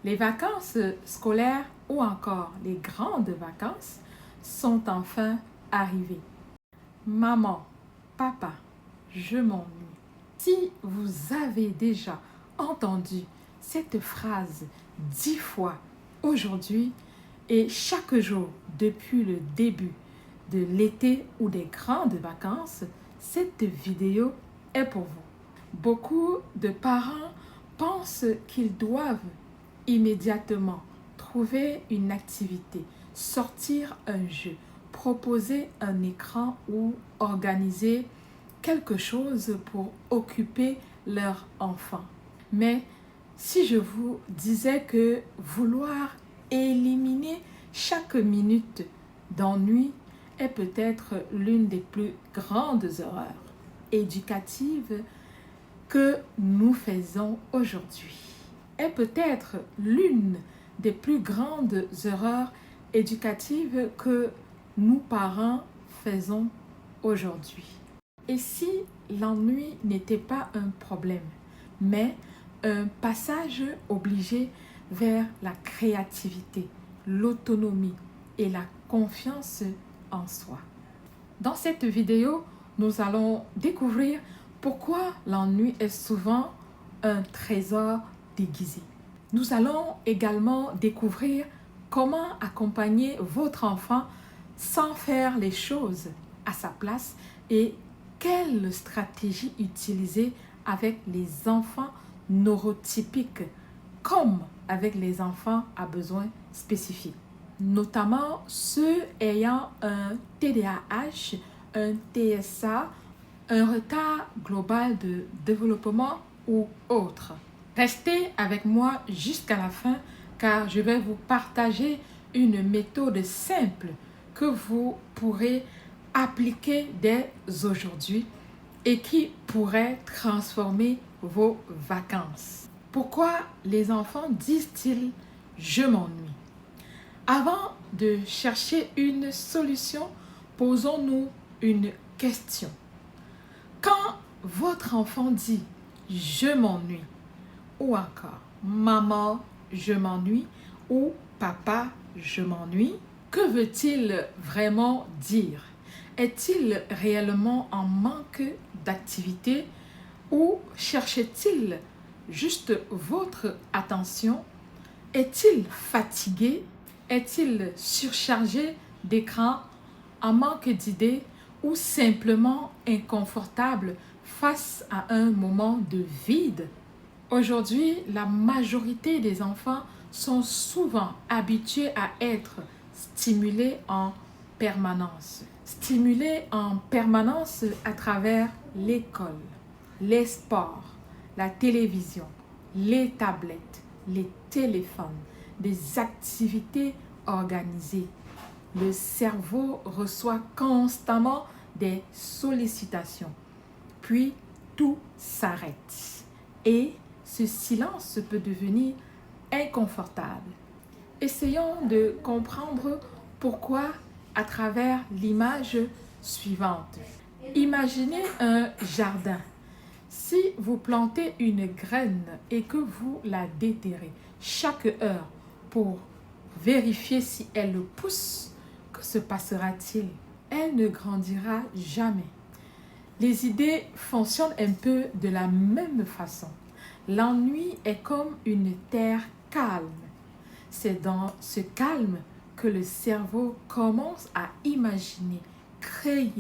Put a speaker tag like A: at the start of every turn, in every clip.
A: Les vacances scolaires ou encore les grandes vacances sont enfin arrivées. Maman, papa, je m'ennuie. Si vous avez déjà entendu cette phrase 10 fois aujourd'hui et chaque jour depuis le début de l'été ou des grandes vacances, cette vidéo est pour vous. Beaucoup de parents pensent qu'ils doivent immédiatement trouver une activité, sortir un jeu, proposer un écran ou organiser quelque chose pour occuper leur enfant. Mais si je vous disais que vouloir éliminer chaque minute d'ennui est peut-être l'une des plus grandes erreurs éducatives que nous faisons aujourd'hui, est peut-être l'une des plus grandes erreurs éducatives que nous parents faisons aujourd'hui. Et si l'ennui n'était pas un problème, mais un passage obligé vers la créativité, l'autonomie et la confiance en soi. Dans cette vidéo, nous allons découvrir pourquoi l'ennui est souvent un trésor déguisé. Nous allons également découvrir comment accompagner votre enfant sans faire les choses à sa place et quelle stratégie utiliser avec les enfants neurotypiques comme avec les enfants à besoins spécifiques, notamment ceux ayant un TDAH, un TSA, un retard global de développement ou autre. Restez avec moi jusqu'à la fin car je vais vous partager une méthode simple que vous pourrez appliquer dès aujourd'hui et qui pourrait transformer vos vacances. Pourquoi les enfants disent-ils « je m'ennuie » ? Avant de chercher une solution, posons-nous une question. Quand votre enfant dit « je m'ennuie » ou encore « maman, je m'ennuie » ou « papa, je m'ennuie », que veut-il vraiment dire? Est-il réellement en manque d'activité ou cherche-t-il juste votre attention? Est-il fatigué? Est-il surchargé d'écran, en manque d'idées ou simplement inconfortable face à un moment de vide? Aujourd'hui, la majorité des enfants sont souvent habitués à être stimulés en permanence. Stimulés en permanence à travers l'école, les sports, la télévision, les tablettes, les téléphones, des activités organisées. Le cerveau reçoit constamment des sollicitations. Puis tout s'arrête et ce silence peut devenir inconfortable. Essayons de comprendre pourquoi à travers l'image suivante. Imaginez un jardin. Si vous plantez une graine et que vous la déterrez chaque heure pour vérifier si elle pousse, que se passera-t-il? Elle ne grandira jamais. Les idées fonctionnent un peu de la même façon. L'ennui est comme une terre calme. C'est dans ce calme que le cerveau commence à imaginer, créer,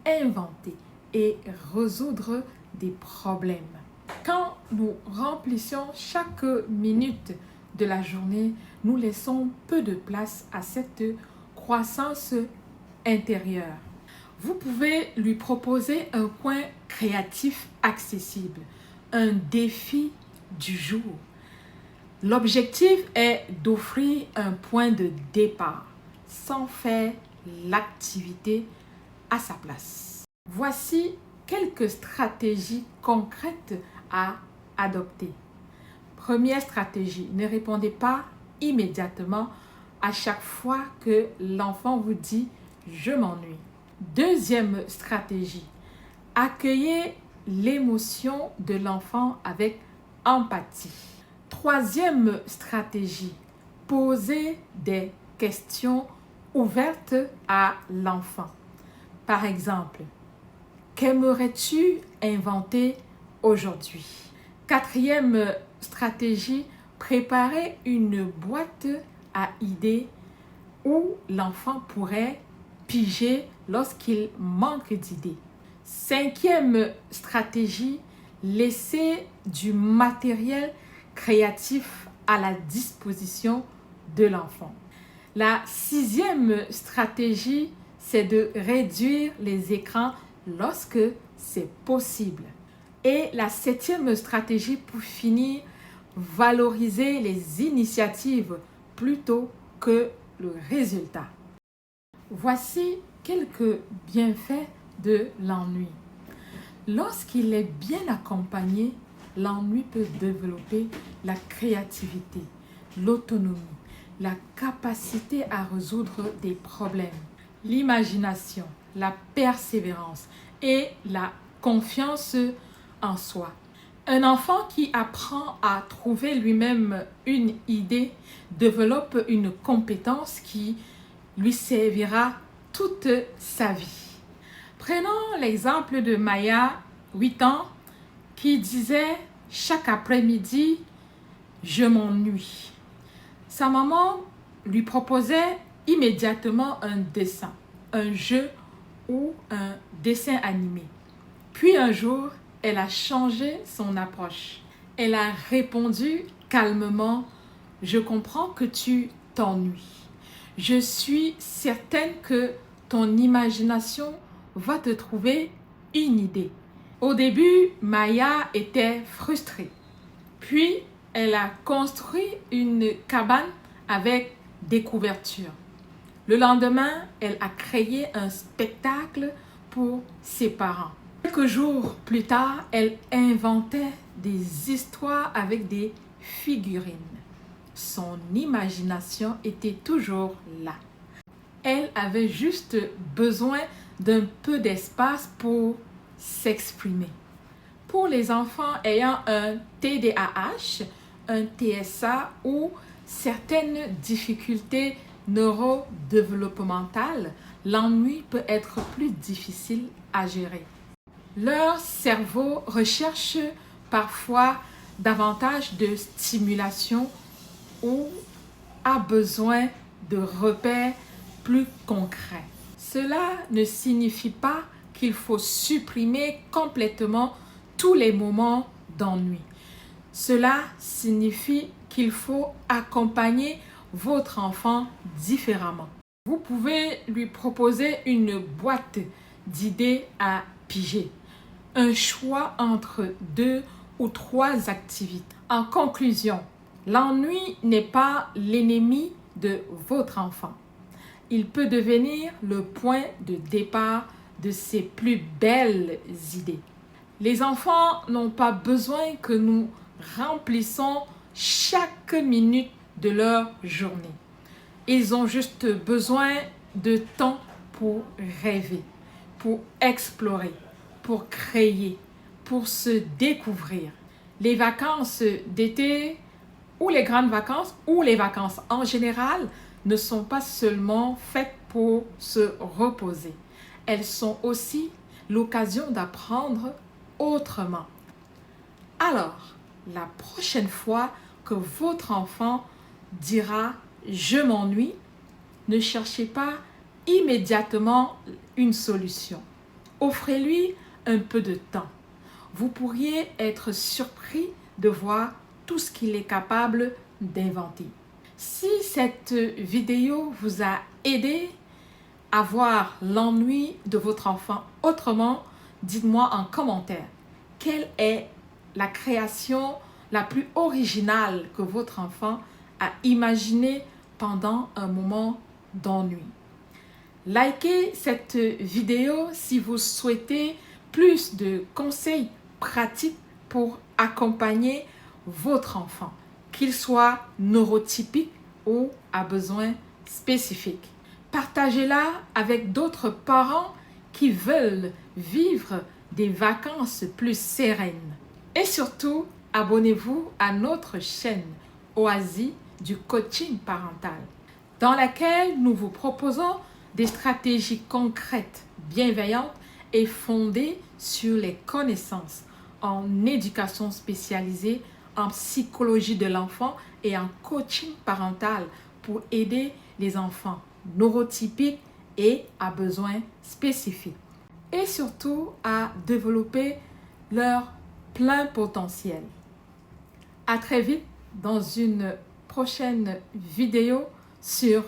A: inventer et résoudre des problèmes. Quand nous remplissons chaque minute de la journée, nous laissons peu de place à cette croissance intérieure. Vous pouvez lui proposer un coin créatif accessible, un défi du jour. L'objectif est d'offrir un point de départ sans faire l'activité à sa place. Voici quelques stratégies concrètes à adopter. Première stratégie, ne répondez pas immédiatement à chaque fois que l'enfant vous dit « je m'ennuie ». Deuxième stratégie, accueillez l'émotion de l'enfant avec empathie. Troisième stratégie, poser des questions ouvertes à l'enfant. Par exemple, qu'aimerais-tu inventer aujourd'hui? Quatrième stratégie, préparer une boîte à idées où l'enfant pourrait piger lorsqu'il manque d'idées. Cinquième stratégie, laisser du matériel créatif à la disposition de l'enfant. La sixième stratégie, c'est de réduire les écrans lorsque c'est possible. Et la septième stratégie, pour finir, valoriser les initiatives plutôt que le résultat. Voici quelques bienfaits de l'ennui. Lorsqu'il est bien accompagné, l'ennui peut développer la créativité, l'autonomie, la capacité à résoudre des problèmes, l'imagination, la persévérance et la confiance en soi. Un enfant qui apprend à trouver lui-même une idée développe une compétence qui lui servira toute sa vie. Prenons l'exemple de Maya, 8 ans, qui disait chaque après-midi, je m'ennuie. Sa maman lui proposait immédiatement un dessin, un jeu ou un dessin animé. Puis un jour, elle a changé son approche. Elle a répondu calmement, je comprends que tu t'ennuies. Je suis certaine que ton imagination va te trouver une idée. Au début, Maya était frustrée. Puis, elle a construit une cabane avec des couvertures. Le lendemain, elle a créé un spectacle pour ses parents. Quelques jours plus tard, elle inventait des histoires avec des figurines. Son imagination était toujours là. Elle avait juste besoin d'un peu d'espace pour s'exprimer. Pour les enfants ayant un TDAH, un TSA ou certaines difficultés neurodéveloppementales, l'ennui peut être plus difficile à gérer. Leur cerveau recherche parfois davantage de stimulation ou a besoin de repères plus concrets. Cela ne signifie pas qu'il faut supprimer complètement tous les moments d'ennui. Cela signifie qu'il faut accompagner votre enfant différemment. Vous pouvez lui proposer une boîte d'idées à piger, un choix entre 2 ou 3 activités. En conclusion, l'ennui n'est pas l'ennemi de votre enfant. Il peut devenir le point de départ de ses plus belles idées. Les enfants n'ont pas besoin que nous remplissons chaque minute de leur journée. Ils ont juste besoin de temps pour rêver, pour explorer, pour créer, pour se découvrir. Les vacances d'été ou les grandes vacances ou les vacances en général ne sont pas seulement faites pour se reposer. Elles sont aussi l'occasion d'apprendre autrement. Alors, la prochaine fois que votre enfant dira « je m'ennuie », ne cherchez pas immédiatement une solution. Offrez-lui un peu de temps. Vous pourriez être surpris de voir tout ce qu'il est capable d'inventer. Si cette vidéo vous a aidé à voir l'ennui de votre enfant autrement, dites-moi en commentaire quelle est la création la plus originale que votre enfant a imaginée pendant un moment d'ennui. Likez cette vidéo si vous souhaitez plus de conseils pratiques pour accompagner votre enfant, qu'il soit neurotypique ou à besoin spécifique. Partagez-la avec d'autres parents qui veulent vivre des vacances plus sereines. Et surtout, abonnez-vous à notre chaîne Oasis du coaching parental, dans laquelle nous vous proposons des stratégies concrètes, bienveillantes et fondées sur les connaissances en éducation spécialisée, en psychologie de l'enfant et en coaching parental pour aider les enfants neurotypiques et à besoins spécifiques. Et surtout à développer leur plein potentiel. À très vite dans une prochaine vidéo sur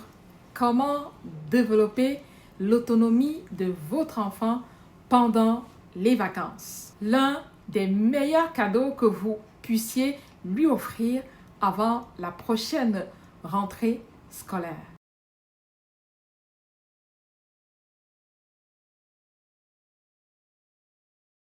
A: comment développer l'autonomie de votre enfant pendant les vacances. L'un des meilleurs cadeaux que vous puissiez lui offrir avant la prochaine rentrée scolaire.